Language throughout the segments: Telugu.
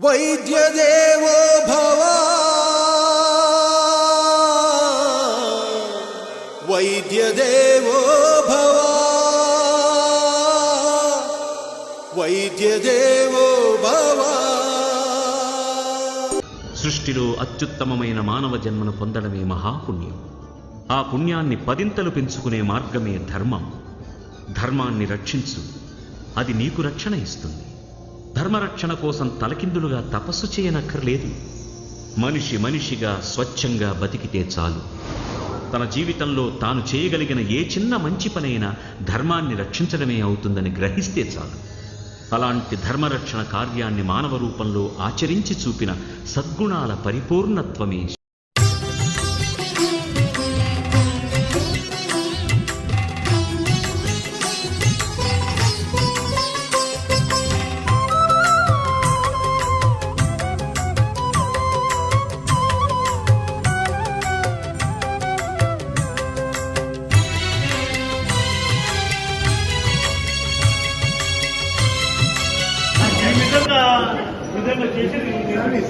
వైద్యదేవో భవ వైద్యదేవో భవ వైద్యదేవో భవ. సృష్టిలో అత్యుత్తమమైన మానవ జన్మను పొందడమే మహాపుణ్యం. ఆ పుణ్యాన్ని పదింతలు పెంచుకునే మార్గమే ధర్మం. ధర్మాన్ని రక్షించు, అది నీకు రక్షణ ఇస్తుంది. ధర్మరక్షణ కోసం తలకిందులుగా తపస్సు చేయనక్కర్లేదు. మనిషి మనిషిగా స్వచ్ఛంగా బతికితే చాలు. తన జీవితంలో తాను చేయగలిగిన ఏ చిన్న మంచి పనైనా ధర్మాన్ని రక్షించడమే అవుతుందని గ్రహిస్తే చాలు. అలాంటి ధర్మరక్షణ కార్యాన్ని మానవ రూపంలో ఆచరించి చూపిన సద్గుణాల పరిపూర్ణత్వమే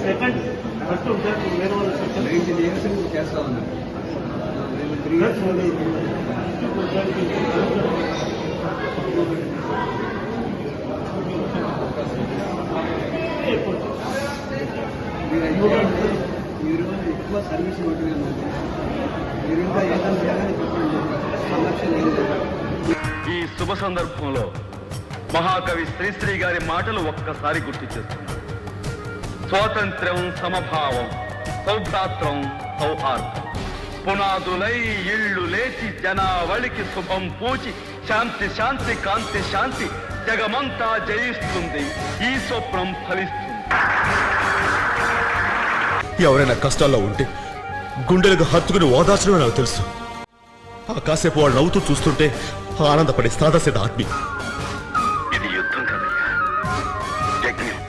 సెకండ్ ఫస్ట్ వేరే వాళ్ళు చేస్తా ఉన్నారు. మీరు ఎక్కువ సర్వీస్ ఉంటుంది. మీరు ఇంకా ఏదైనా చేయాలని చెప్పండి. సమస్య లేదు. ఈ శుభ సందర్భంలో మహాకవి శ్రీశ్రీ గారి మాటలు ఒక్కసారి గుర్తు చేస్తున్నారు. స్వాతంత్ర్యం, సమభావం, సౌభ్రాత్రం, సౌహార్దం పునాదులై ఇళ్ళు లేచి జనావళికి శుభం పూచి శాంతి శాంతి కాంతి శాంతి జగమంతా జయిస్తుంది. ఈ స్వప్నం ఫలిస్తుంది. ఎవరైనా కష్టాల్లో ఉంటే గుండెలకు హత్తుకుని ఓదార్చడమే నాకు తెలుసు. ఆ కాసేపు వాళ్ళు నవ్వుతూ చూస్తుంటే ఆనందపడే సాదాసిద్ధ ఆత్మీయ. ఇది యుద్ధం కదయ్యా, యజ్ఞం.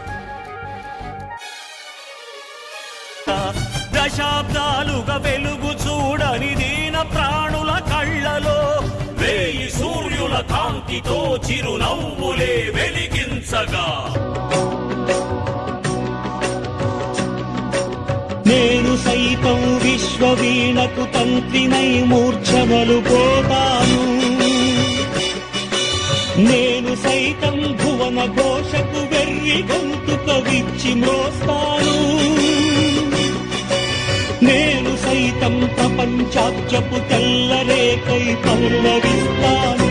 దశాబ్దాలుగా వెలుగు చూడని దీన ప్రాణుల కళ్ళలో వేయి సూర్యుల కాంతితో చిరునవ్వులే వెలిగించగా నేను సైతం విశ్వవీణకు తంత్రినై మూర్ఛనలు పోతాను. నేను సైతం భువన ఘోషకు వెర్రి గొంతుక విచ్చి మ్రోస్తాను. నేను సైతం ప్రపంచాబ్జపు తెల్లరేకై పల్లవిస్తాను.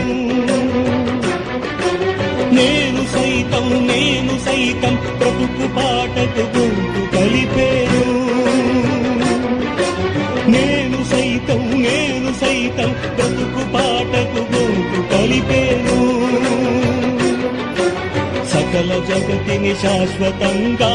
నేను సైతం బ్రతుకు పాటకు గొంతు కలిపేను. నేను సైతం బ్రతుకు పాటకు గొంతు కలిపేను. సకల జగతిని శాశ్వతంగా